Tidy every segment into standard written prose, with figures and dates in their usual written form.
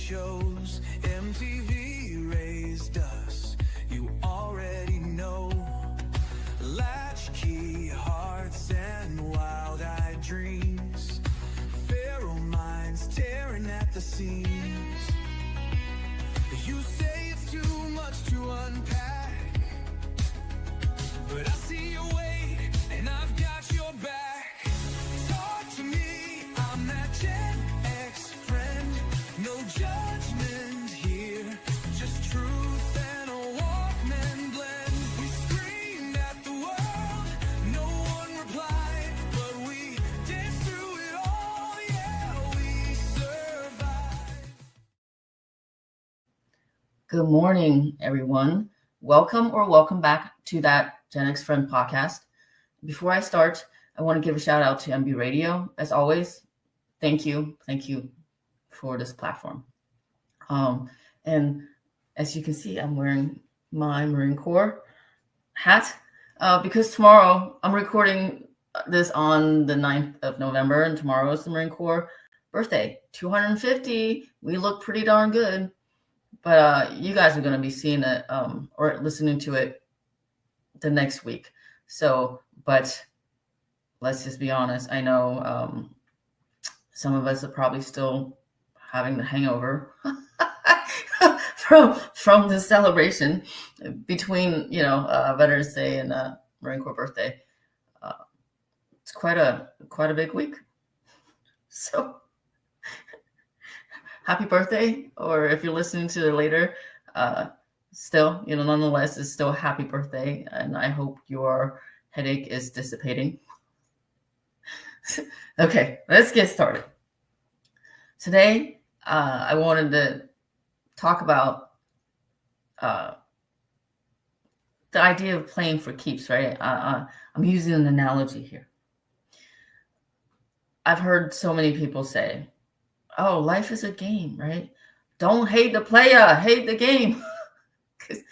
chose. MTV raised us, you already know. Latchkey hearts and wild-eyed dreams, feral minds tearing at the seams. You say it's too much to unpack, but I see your weight and I've got your back. Talk to me, I'm that Gen X friend. No judgment here, just truth and a Walkman blend. We screamed at the world, no one replied, but we danced through it all, yeah, we survived. Good morning, everyone. Welcome back to that Gen X Friend podcast. Before I start, I want to give a shout out to MB Radio. As always, thank you for this platform. And as you can see, I'm wearing my Marine Corps hat because tomorrow I'm recording this on the 9th of November, and tomorrow is the Marine Corps birthday. 250. We look pretty darn good. But you guys are going to be seeing it or listening to it the next week. So, but let's just be honest. I know some of us are probably still having the hangover from the celebration between, Veterans Day and Marine Corps birthday. It's quite a big week. So happy birthday, or if you're listening to it later, still, nonetheless, it's still happy birthday, and I hope your headache is dissipating. Okay, let's get started. Today, I wanted to talk about the idea of playing for keeps, right? I'm using an analogy here. I've heard so many people say, oh, life is a game, right? Don't hate the player, hate the game. Because,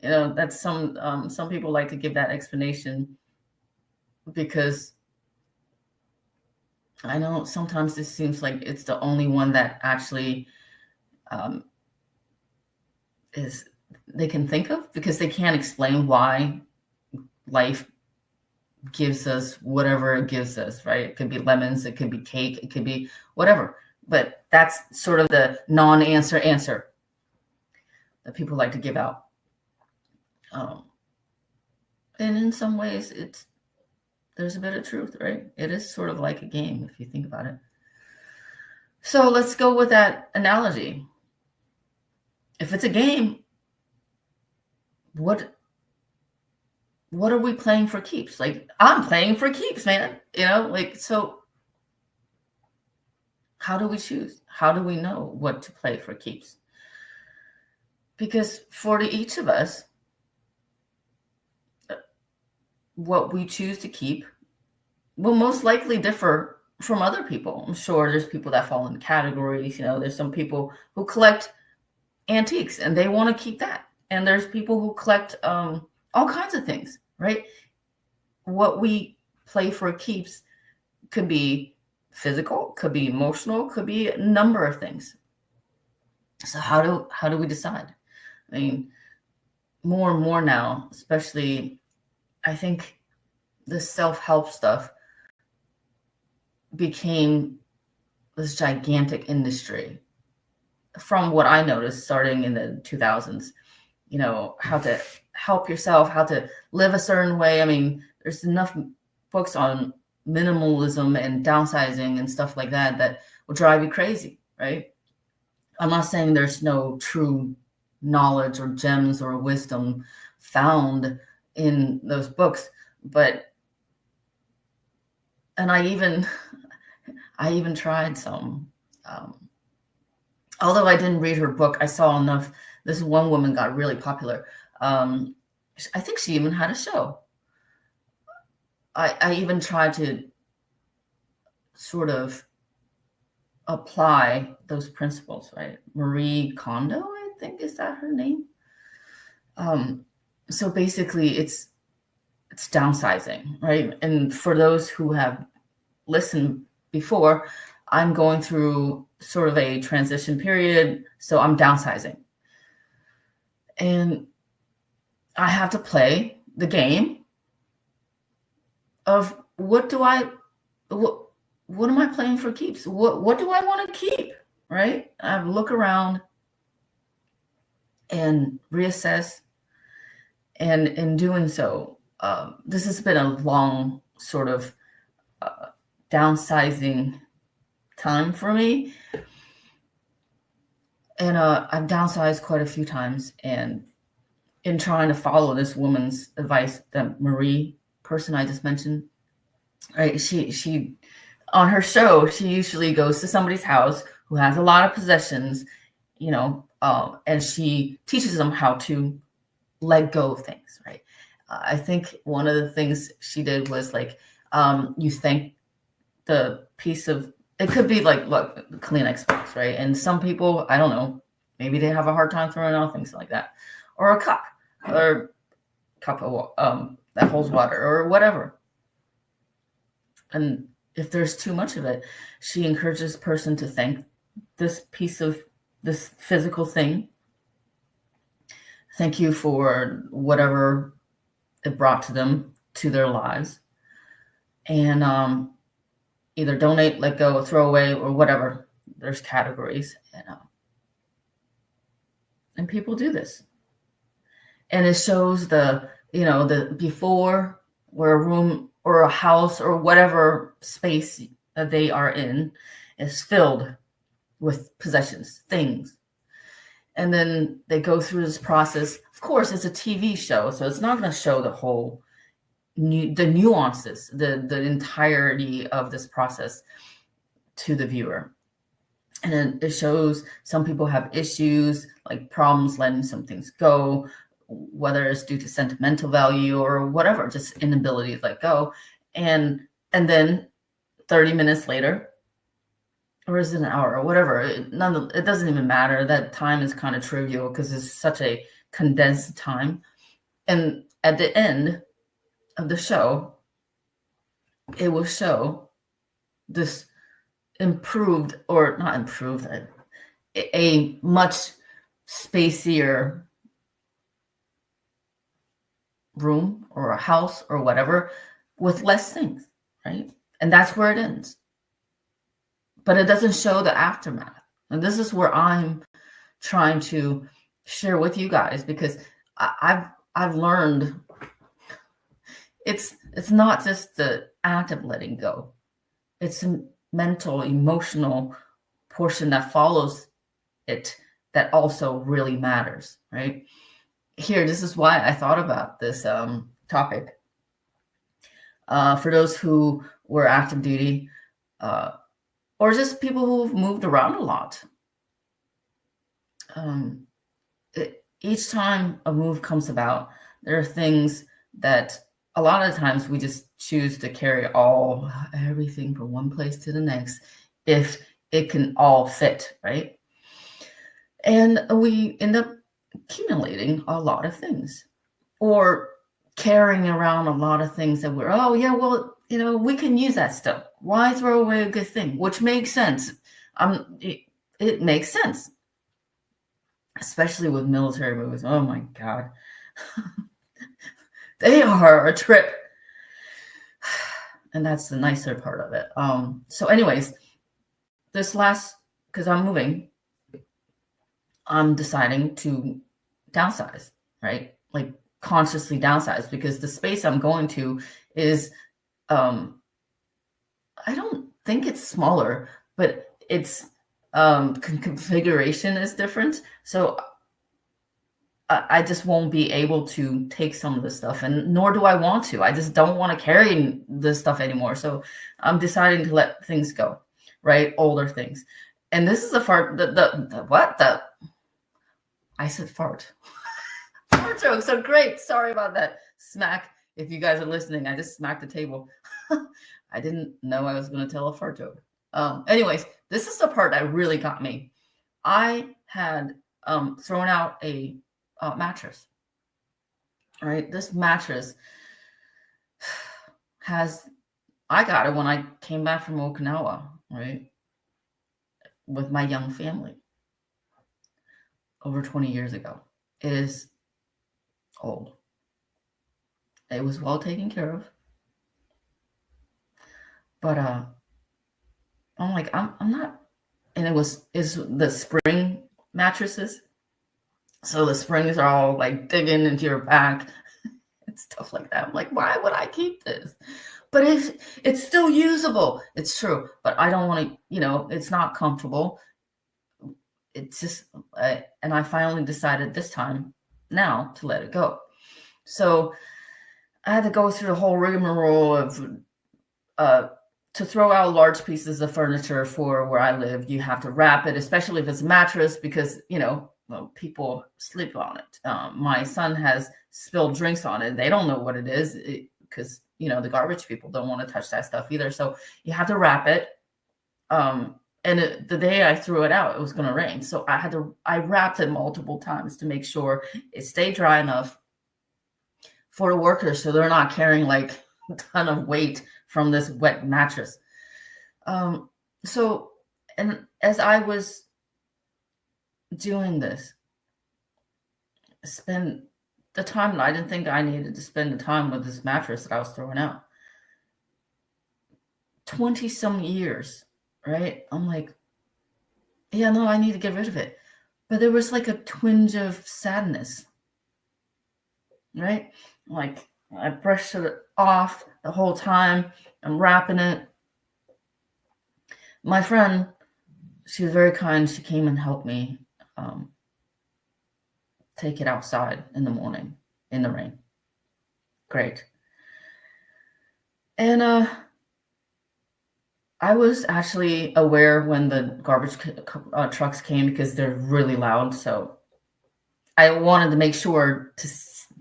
that's some people like to give that explanation, because I know sometimes this seems like it's the only one that actually is they can think of, because they can't explain why life gives us whatever it gives us, right? It could be lemons, it could be cake, it could be whatever. But that's sort of the non-answer answer that people like to give out. And in some ways, there's a bit of truth, right? It is sort of like a game if you think about it. So let's go with that analogy. If it's a game, what are we playing for keeps? Like, I'm playing for keeps, man. So how do we choose? How do we know what to play for keeps? Because for each of us, what we choose to keep will most likely differ from other people. I'm sure there's people that fall in categories. There's some people who collect antiques and they want to keep that. And there's people who collect all kinds of things, right? What we play for keeps could be physical, could be emotional, could be a number of things. So how do we decide? I mean, more and more now, especially, I think the self-help stuff became this gigantic industry. From what I noticed starting in the 2000s, how to help yourself, how to live a certain way. I mean, there's enough books on minimalism and downsizing and stuff like that will drive you crazy, right? I'm not saying there's no true knowledge or gems or wisdom found in those books, and I even tried some, although I didn't read her book. I saw enough. This one woman got really popular. I think she even had a show. I even tried to sort of apply those principles, right? Marie Kondo, I think, is that her name? So basically it's downsizing, right? And for those who have listened before, I'm going through sort of a transition period, so I'm downsizing. And I have to play the game of what am I playing for keeps? What do I want to keep? Right? I look around and reassess, and in doing so, this has been a long sort of downsizing time for me. And I've downsized quite a few times, and in trying to follow this woman's advice, that Marie person I just mentioned, right? She on her show, she usually goes to somebody's house who has a lot of possessions, and she teaches them how to let go of things, right? I think one of the things she did was like, you thank the piece of, it could be like, look, Kleenex box, right? And some people, I don't know, maybe they have a hard time throwing out things like that, or a cup, or cup of that holds water, or whatever. And if there's too much of it, she encourages person to thank this piece of this physical thing. Thank you for whatever it brought to them, to their lives. And either donate, let go, throw away, or whatever. There's categories. And people do this. And it shows the before, where a room or a house or whatever space that they are in is filled with possessions, things. And then they go through this process. Of course, it's a TV show, so it's not going to show the nuances, the entirety of this process to the viewer. And then it shows some people have issues, like problems letting some things go, whether it's due to sentimental value or whatever, just inability to let go. And then 30 minutes later, or is it an hour or whatever, it doesn't even matter. That time is kind of trivial because it's such a condensed time. And at the end of the show, it will show this improved, or not improved, a much spacier room or a house or whatever with less things, right? And that's where it ends. But it doesn't show the aftermath. And this is where I'm trying to share with you guys, because I've learned it's not just the act of letting go. It's a mental, emotional portion that follows it that also really matters, right? Here, this is why I thought about this topic. For those who were active duty, or just people who've moved around a lot. Each time a move comes about, there are things that a lot of times we just choose to carry everything from one place to the next, if it can all fit, right? And we end up accumulating a lot of things, or carrying around a lot of things that we can use that stuff. Why throw away a good thing? Which makes sense. It makes sense, especially with military moves. Oh my God. They are a trip. And that's the nicer part of it. So anyways, because I'm moving, I'm deciding to downsize, right? Like consciously downsize, because the space I'm going to is, I don't think it's smaller, but it's configuration is different. So I just won't be able to take some of the stuff, and nor do I want to. I just don't want to carry this stuff anymore. So I'm deciding to let things go, right? Older things. And this is a fart. I said fart. Fart jokes are great. Sorry about that. Smack. If you guys are listening, I just smacked the table. I didn't know I was going to tell a fart joke. Anyways, this is the part that really got me. I had thrown out a mattress. All right, this mattress I got it when I came back from Okinawa, right? with my young family over 20 years ago. It is old. It was well taken care of. But I'm like, I'm not, and it's the spring mattresses. So the springs are all like digging into your back and stuff like that. I'm like, why would I keep this? But it's still usable. It's true. But I don't want to, it's not comfortable. It's just, and I finally decided this time now to let it go. So I had to go through the whole rigmarole of, to throw out large pieces of furniture for where I live, you have to wrap it, especially if it's a mattress, because, people sleep on it. My son has spilled drinks on it. They don't know what it is because, the garbage people don't want to touch that stuff either. So you have to wrap it. And the day I threw it out, it was going to rain. So I wrapped it multiple times to make sure it stayed dry enough for the workers so they're not carrying like a ton of weight from this wet mattress. So, and as I was doing this, spend the time that I didn't think I needed to spend the time with this mattress that I was throwing out. 20 some years, right? I'm like, yeah, no, I need to get rid of it. But there was like a twinge of sadness, right? Like I brushed it off the whole time. I'm wrapping it. My friend, she was very kind. She came and helped me take it outside in the morning in the rain. Great. And I was actually aware when the garbage trucks came because they're really loud. So I wanted to make sure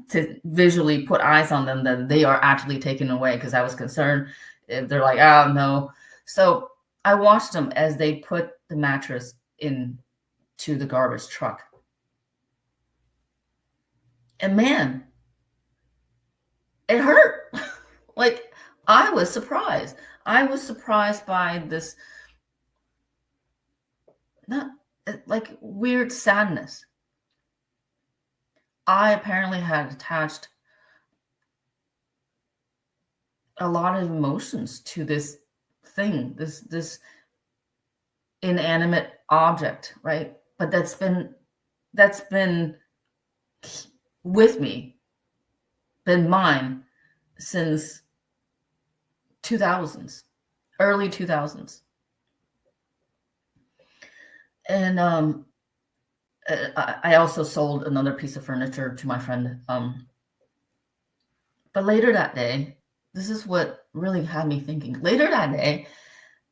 to visually put eyes on them that they are actually taken away, because I was concerned if they're like, oh no. So I watched them as they put the mattress into the garbage truck. And man, it hurt. Like I was surprised. I was surprised by this, not like weird sadness. I apparently had attached a lot of emotions to this thing, this inanimate object, right? But that's been with me, been mine since 2000s, early 2000s. And I also sold another piece of furniture to my friend. But later that day, this is what really had me thinking. Later that day,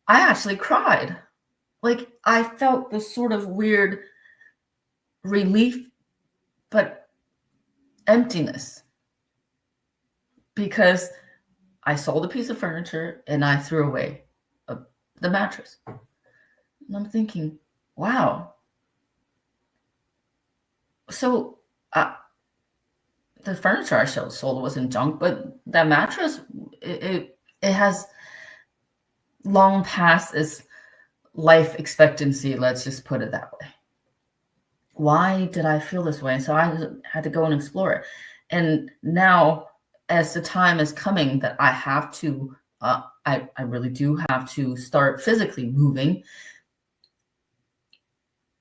I actually cried. Like I felt this sort of weird relief, but emptiness, because I sold a piece of furniture and I threw away the mattress. And I'm thinking, wow. So the furniture I sold wasn't junk, but that mattress, it has long past its life expectancy. Let's just put it that way. Why did I feel this way? And so I had to go and explore it. And now, as the time is coming that I have to, I really do have to start physically moving,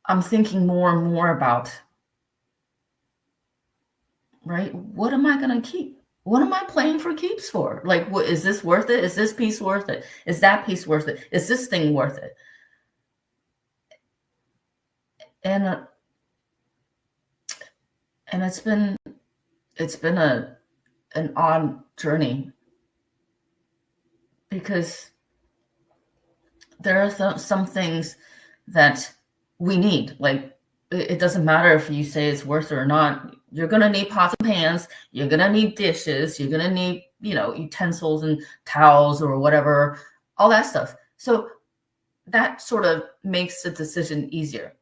I'm thinking more and more about, right? What am I going to keep? What am I playing for keeps for? Like, what is this worth it? Is this piece worth it? Is that piece worth it? Is this thing worth it? And it's been an odd journey, because there are some things that we need. Like it doesn't matter if you say it's worth it or not. You're going to need pots and pans. You're going to need dishes. You're going to need, utensils and towels or whatever, all that stuff. So that sort of makes the decision easier.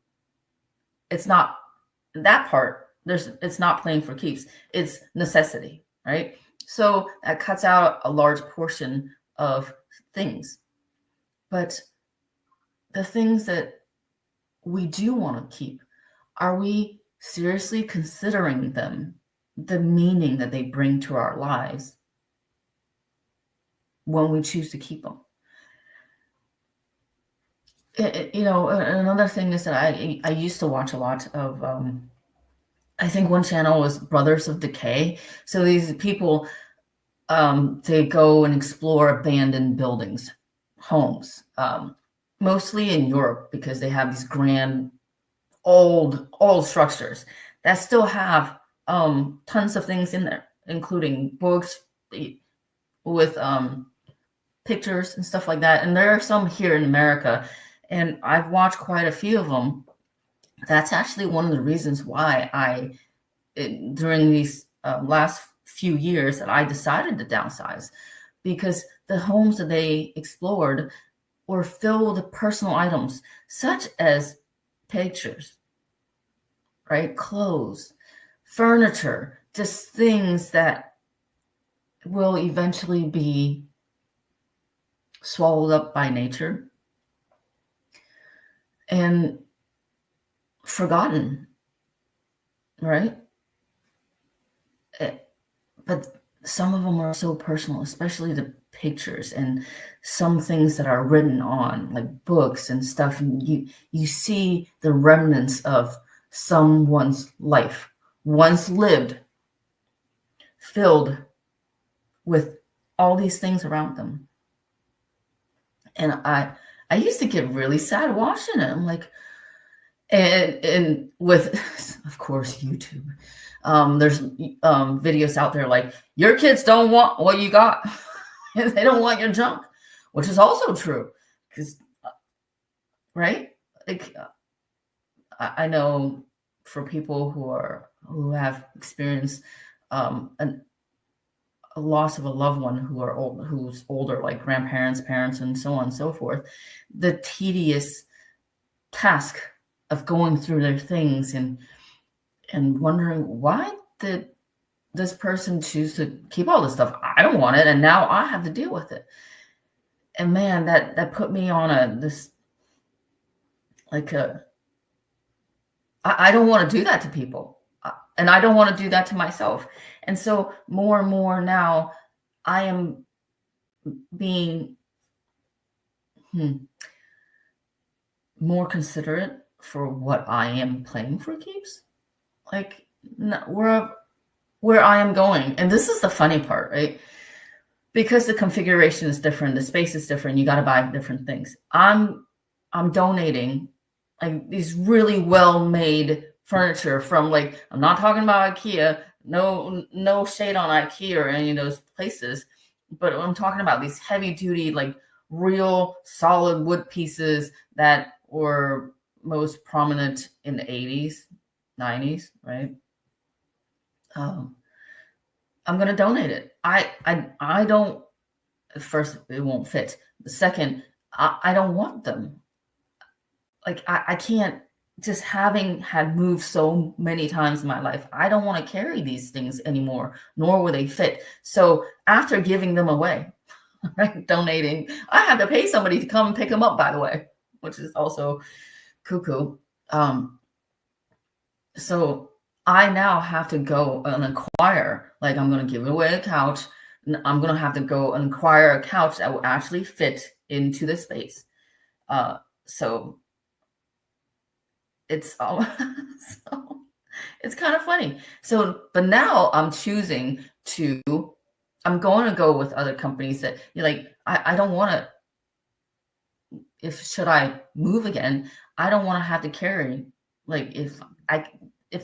It's not that part. It's not playing for keeps. It's necessity, right? So that cuts out a large portion of things. But the things that we do want to keep, are we seriously considering them, the meaning that they bring to our lives when we choose to keep them? Another thing is that I used to watch a lot of, I think one channel was Brothers of Decay. So these people, they go and explore abandoned buildings, homes, mostly in Europe, because they have these grand old structures that still have tons of things in there, including books with pictures and stuff like that. And there are some here in America, and I've watched quite a few of them. That's actually one of the reasons why during these last few years, that I decided to downsize, because the homes that they explored were filled with personal items such as pictures, right? Clothes, furniture, just things that will eventually be swallowed up by nature and forgotten, right? But some of them are so personal, especially the pictures and some things that are written on, like books and stuff. And you see the remnants of someone's life once lived, filled with all these things around them. And I used to get really sad watching it. I'm like, and with, of course, YouTube, there's videos out there like, your kids don't want what you got. They don't want your junk, which is also true, because right, like, I know for people who have experienced a loss of a loved one, who's older, like grandparents, parents, and so on and so forth, the tedious task of going through their things and wondering, why did this person choose to keep all this stuff? I don't want it, and now I have to deal with it. And man, that put me on I don't want to do that to people, and I don't want to do that to myself. And so more and more now, I am being more considerate for what I am playing for keeps, like where I am going. And this is the funny part, right? Because the configuration is different, the space is different, you got to buy different things. I'm donating like these really well-made furniture from, like, I'm not talking about IKEA, no shade on IKEA or any of those places, but I'm talking about these heavy-duty, like, real solid wood pieces that were most prominent in the 80s, 90s, right? I'm going to donate it. I don't, first, it won't fit. The second, I don't want them. Like, I can't, just having had moved so many times in my life, I don't want to carry these things anymore, nor will they fit. So after giving them away, right, donating, I had to pay somebody to come pick them up, by the way, which is also cuckoo. So I now have to go and acquire, like, I'm going to give away a couch, and I'm going to have to go and acquire a couch that will actually fit into the space. So it's all, so it's kind of funny. So, but now I'm choosing to, I'm going to go with other companies that, like, I don't want to, should I move again, I don't want to have to carry, like, if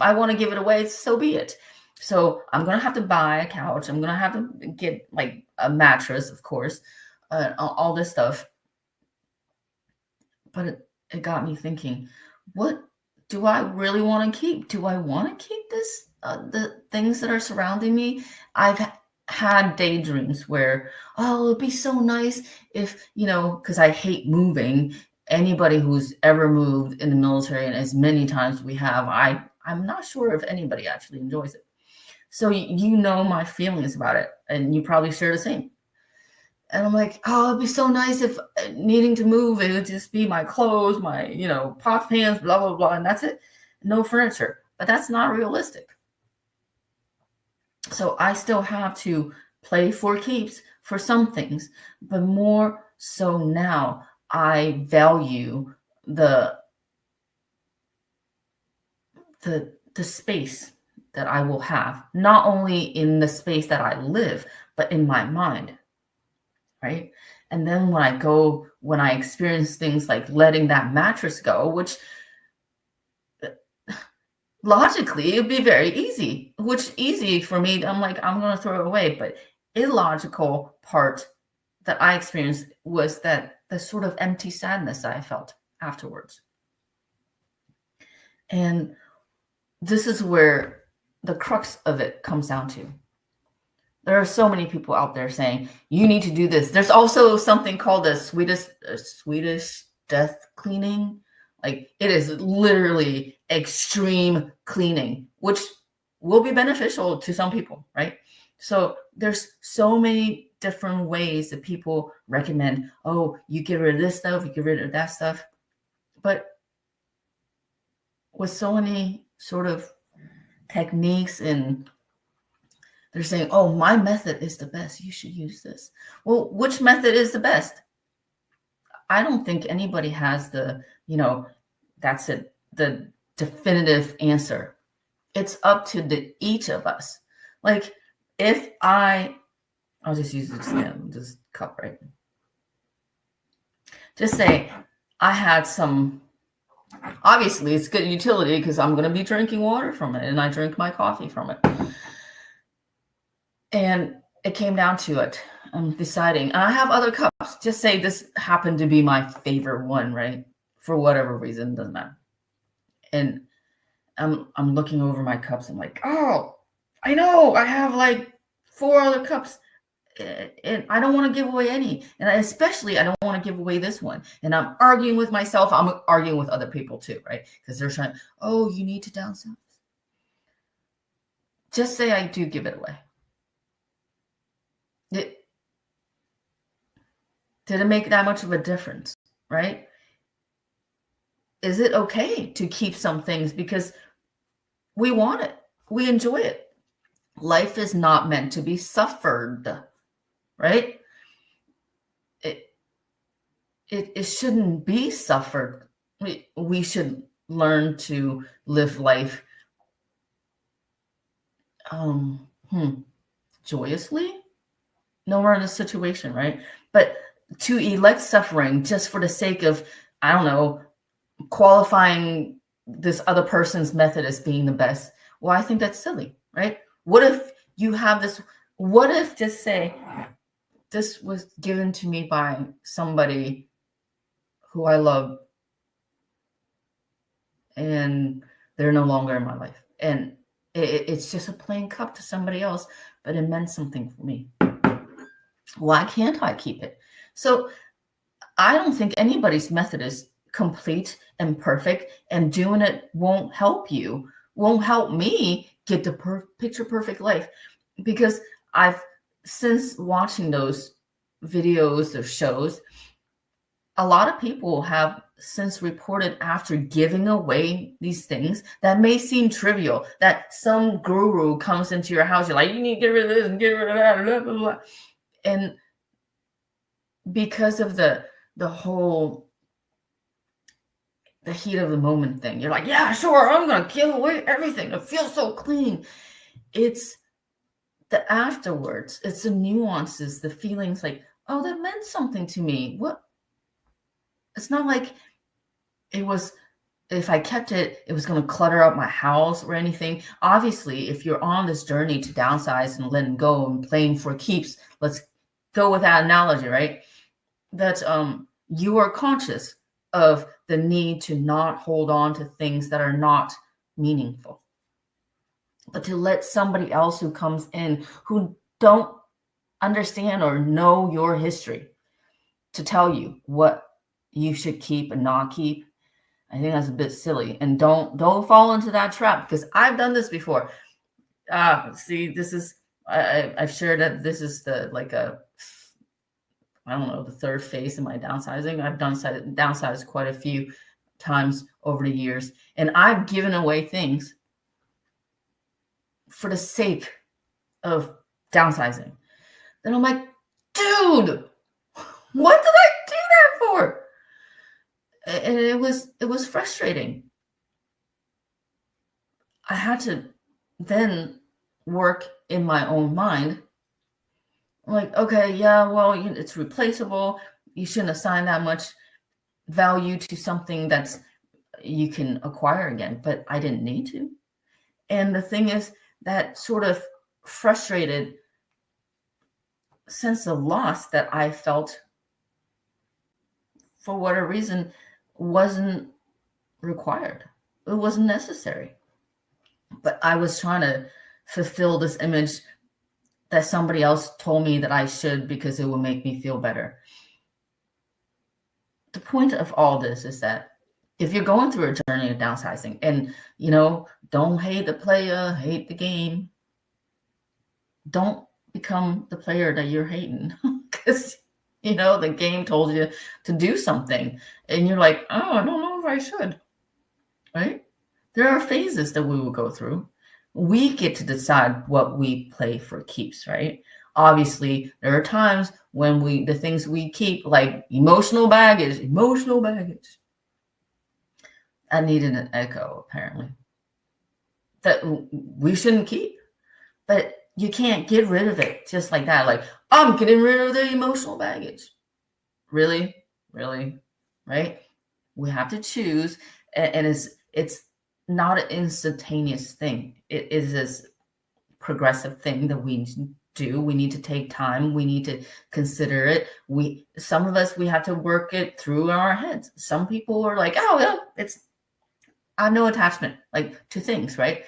I want to give it away, so be it. So I'm going to have to buy a couch. I'm going to have to get, like, a mattress, of course, all this stuff. But it got me thinking, what do I really want to keep? Do I want to keep this, the things that are surrounding me? I've had daydreams where, oh, it'd be so nice if, because I hate moving. Anybody who's ever moved in the military, and as many times we have, I'm not sure if anybody actually enjoys it. So you know my feelings about it, and you probably share the same. And I'm like, oh, it'd be so nice if needing to move, it would just be my clothes, my, pots, pans, blah, blah, blah. And that's it. No furniture. But that's not realistic. So I still have to play for keeps for some things, but more so now I value the space that I will have, not only in the space that I live, but in my mind, right? And then when I experience things like letting that mattress go, which logically it'd be very easy, for me. I'm like, I'm going to throw it away. But illogical part that I experienced was that the sort of empty sadness that I felt afterwards. And this is where the crux of it comes down to. There are so many people out there saying, you need to do this. There's also something called a Swedish death cleaning. Like, it is literally extreme cleaning, which will be beneficial to some people, right? So there's so many different ways that people recommend, oh, you get rid of this stuff, you get rid of that stuff. But with so many sort of techniques, and they're saying, oh, my method is the best, you should use this. Well, which method is the best? I don't think anybody has the definitive answer. It's up to each of us. Like, if I'll just use this cup, right? Just say I had some, obviously it's good utility because I'm going to be drinking water from it, and I drink my coffee from it. And it came down to it. I'm deciding, and I have other cups. Just say this happened to be my favorite one, right? For whatever reason, doesn't matter. And I'm looking over my cups. I'm like, oh, I know I have like 4 other cups, and I don't want to give away any. And especially, I don't want to give away this one. And I'm arguing with myself. I'm arguing with other people too, right? Because they're trying, oh, you need to downsize. Just say I do give it away. Did it make that much of a difference, right? Is it okay to keep some things because we want it, we enjoy it? Life is not meant to be suffered, right? It shouldn't be suffered. We should learn to live life joyously. No, we're in a situation, right? But to elect suffering just for the sake of, I don't know, qualifying this other person's method as being the best, well, I think that's silly, right? What if you have this? What if, just say, this was given to me by somebody who I love, and they're no longer in my life, and it's just a plain cup to somebody else, but it meant something for me. Why can't I keep it? So I don't think anybody's method is complete and perfect, and doing it won't help you, won't help me get the picture perfect life. Because since watching those videos or shows, a lot of people have since reported, after giving away these things that may seem trivial, that some guru comes into your house, you're like, you need to get rid of this and get rid of that, blah, blah, blah. And because of the heat of the moment thing, you're like, yeah, sure, I'm going to give away everything. It feels so clean. It's the afterwards. It's the nuances, the feelings like, oh, that meant something to me. What? It's not like it was, if I kept it, it was going to clutter up my house or anything. Obviously, if you're on this journey to downsize and letting go and playing for keeps, let's go with that analogy, right? That you are conscious of the need to not hold on to things that are not meaningful, but to let somebody else who comes in who don't understand or know your history to tell you what you should keep and not keep. I think that's a bit silly, and don't fall into that trap, because I've done this before. See, this is I've shared that this is I don't know, the third phase of my downsizing. I've downsized quite a few times over the years, and I've given away things for the sake of downsizing. Then I'm like, dude, what did I do that for? And it was frustrating. I had to then work in my own mind. Like, okay, yeah, well, it's replaceable. You shouldn't assign that much value to something that's you can acquire again, but I didn't need to. And the thing is, that sort of frustrated sense of loss that I felt, for whatever reason, wasn't required. It wasn't necessary. But I was trying to fulfill this image that somebody else told me that I should because it would make me feel better. The point of all this is that if you're going through a journey of downsizing, and don't hate the player, hate the game. Don't become the player that you're hating, because the game told you to do something and you're like, oh, I don't know if I should. Right? There are phases that we will go through. We get to decide what we play for keeps, right? Obviously, there are times when the things we keep, like emotional baggage, I needed an echo, apparently, that we shouldn't keep. But you can't get rid of it just like that. Like, I'm getting rid of the emotional baggage. Really? Right? We have to choose. And it's not an instantaneous thing. It is this progressive thing that we do. We need to take time. We need to consider it. Some of us, we have to work it through in our heads. Some people are like, oh, yeah, I have no attachment, like, to things, right?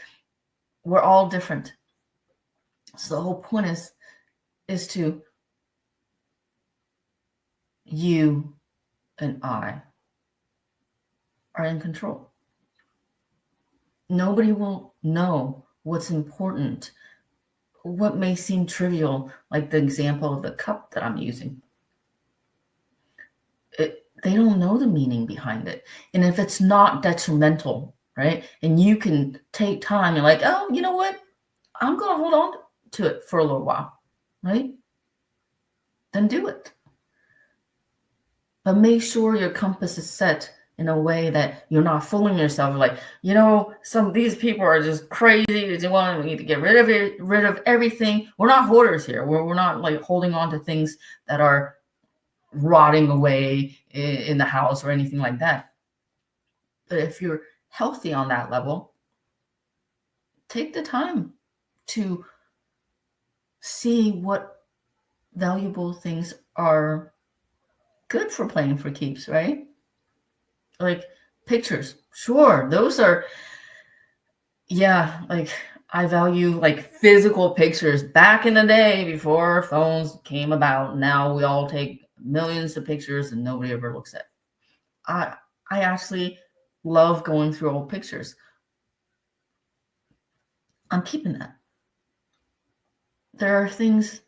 We're all different. So the whole point is to, you and I are in control. Nobody will know what's important, what may seem trivial, like the example of the cup that I'm using. They don't know the meaning behind it. And if it's not detrimental, right, and you can take time and like, oh, you know what? I'm going to hold on to it for a little while, right? Then do it. But make sure your compass is set in a way that you're not fooling yourself. Like, some of these people are just crazy. We need to get rid of everything. We're not hoarders here. We're not like holding on to things that are rotting away in the house or anything like that. But if you're healthy on that level, take the time to see what valuable things are good for playing for keeps, right? Like pictures. Sure, those are, like, I value like physical pictures. Back in the day, before phones came about, now we all take millions of pictures and nobody ever looks at. I actually love going through old pictures. I'm keeping that. There are things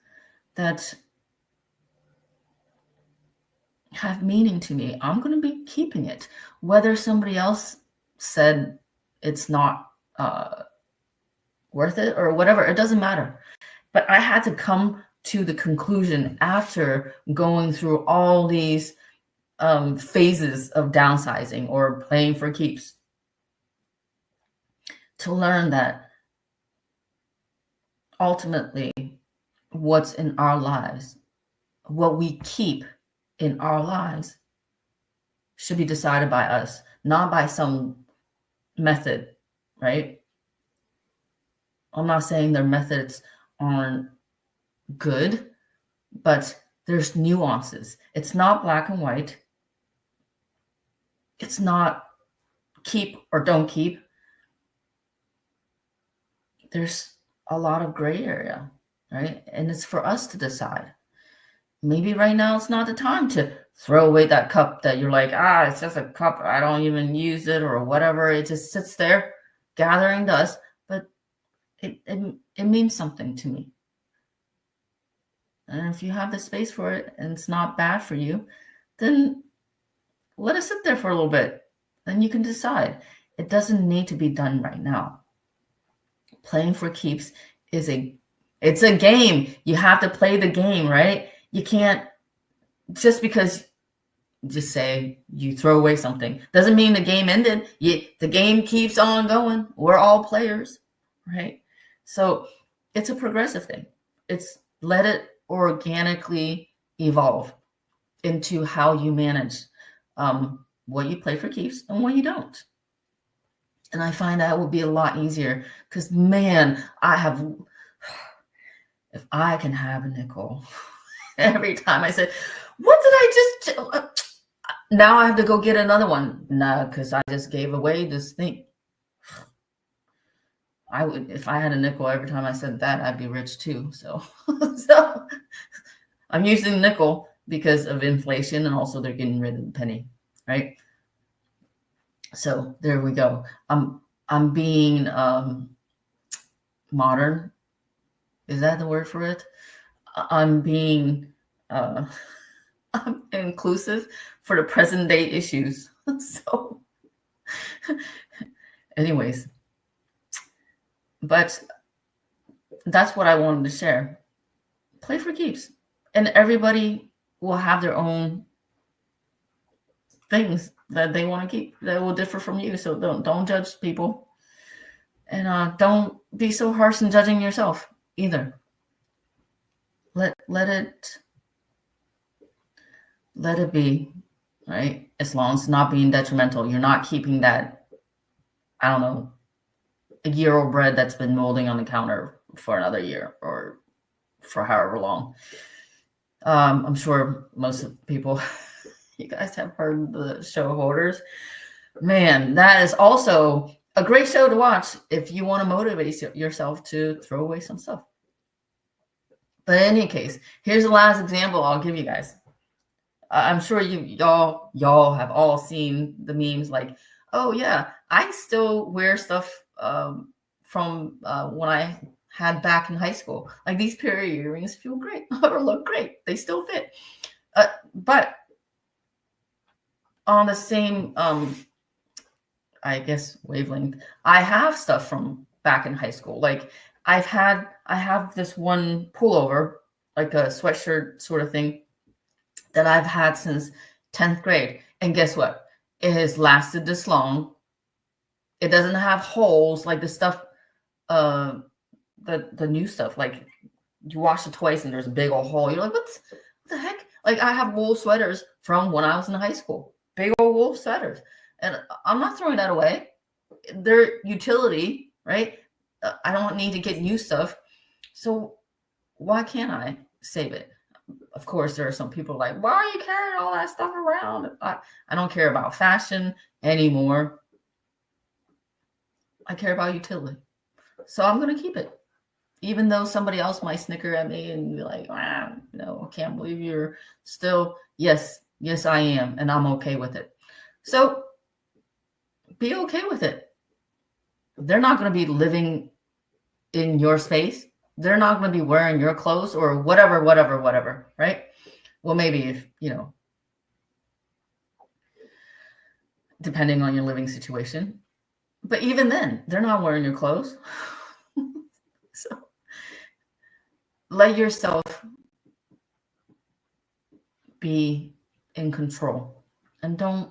that have meaning to me. I'm going to be keeping it. Whether somebody else said it's not worth it or whatever, it doesn't matter. But I had to come to the conclusion after going through all these phases of downsizing or playing for keeps to learn that ultimately what's in our lives, what we keep in our lives, should be decided by us, not by some method, right? I'm not saying their methods aren't good, but there's nuances. It's not black and white. It's not keep or don't keep. There's a lot of gray area, right? And it's for us to decide. Maybe right now it's not the time to throw away that cup that you're like, it's just a cup. I don't even use it or whatever. It just sits there gathering dust, but it means something to me. And if you have the space for it and it's not bad for you, then let it sit there for a little bit. Then you can decide. It doesn't need to be done right now. Playing for keeps it's a game. You have to play the game, right? You can't just because just say you throw away something doesn't mean the game ended. The game keeps on going. We're all players, right? So it's a progressive thing. It's let it organically evolve into how you manage what you play for keeps and what you don't. And I find that will be a lot easier because, man, if I can have a nickel every time I said, what did I just, now I have to go get another one. No, because I just gave away this thing. If I had a nickel every time I said that, I'd be rich too. So I'm using nickel because of inflation and also they're getting rid of the penny, right? So there we go. I'm being modern. Is that the word for it? I'm being I'm inclusive for the present day issues. So anyways, but that's what I wanted to share. Play for keeps. And everybody will have their own things that they want to keep that will differ from you. So don't judge people. And don't be so harsh in judging yourself either. Let it be, right? As long as it's not being detrimental. You're not keeping that, I don't know, a year-old bread that's been molding on the counter for another year or for however long. I'm sure most of the people, you guys have heard the show Hoarders. Man, that is also a great show to watch if you want to motivate yourself to throw away some stuff. But in any case, here's the last example I'll give you guys. I'm sure y'all have all seen the memes like, oh yeah, I still wear stuff from when I had back in high school. Like these period earrings feel great or look great. They still fit. But on the same, I guess, wavelength, I have stuff from back in high school. Like I have this one pullover, like a sweatshirt sort of thing that I've had since 10th grade. And guess what? It has lasted this long. It doesn't have holes like the stuff, the new stuff. Like you wash it twice and there's a big old hole. You're like, what the heck? Like I have wool sweaters from when I was in high school. Big old wool sweaters. And I'm not throwing that away. They're utility, right? I don't need to get new stuff. So why can't I save it? Of course, there are some people like, why are you carrying all that stuff around? I don't care about fashion anymore. I care about utility. So I'm going to keep it. Even though somebody else might snicker at me and be like, no, I can't believe you're still. Yes, I am. And I'm okay with it. So be okay with it. They're not going to be living in your space. They're not going to be wearing your clothes or whatever, right? Well, maybe if, depending on your living situation. But even then, they're not wearing your clothes. So let yourself be in control and don't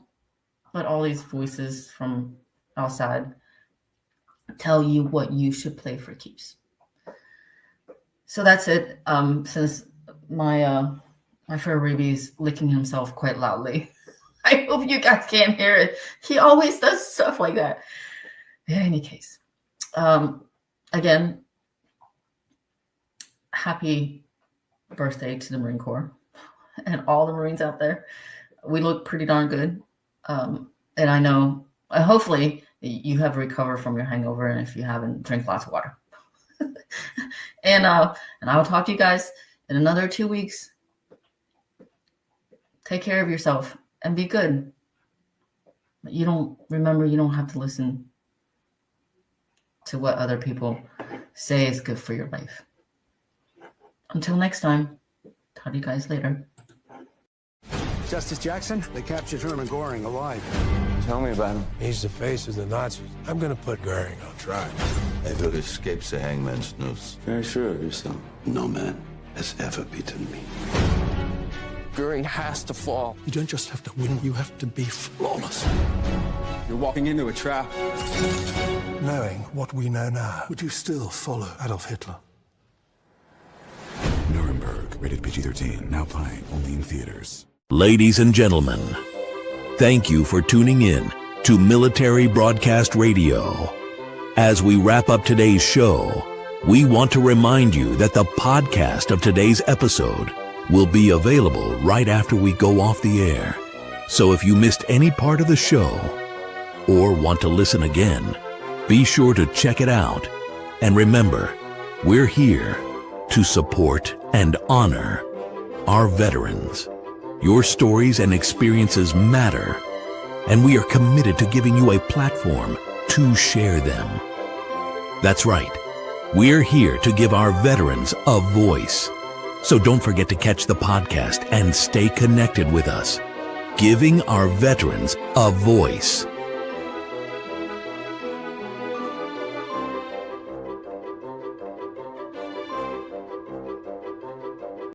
let all these voices from outside tell you what you should play for keeps. So that's it. Since my fur baby's licking himself quite loudly, I hope you guys can't hear it. He always does stuff like that. In any case, again, happy birthday to the Marine Corps and all the Marines out there. We look pretty darn good. And I know, hopefully you have recovered from your hangover. And if you haven't, drink lots of water. And I will talk to you guys in another 2 weeks. Take care of yourself and be good. You don't have to listen to what other people say is good for your life. Until next time. Talk to you guys later. Justice Jackson, they captured Herman Goring alive. Tell me about him. He's the face of the Nazis. I'm gonna put Goering on trial. Edward escapes the hangman's noose. Very sure of yourself. No man has ever beaten me. Goering has to fall. You don't just have to win, you have to be flawless. You're walking into a trap. Knowing what we know now, would you still follow Adolf Hitler? Nuremberg, rated PG-13, now playing only in theaters. Ladies and gentlemen, thank you for tuning in to Military Broadcast Radio. As we wrap up today's show, we want to remind you that the podcast of today's episode will be available right after we go off the air. So if you missed any part of the show or want to listen again, be sure to check it out. And remember, we're here to support and honor our veterans. Your stories and experiences matter, and we are committed to giving you a platform to share them. That's right. We're here to give our veterans a voice. So don't forget to catch the podcast and stay connected with us. Giving our veterans a voice.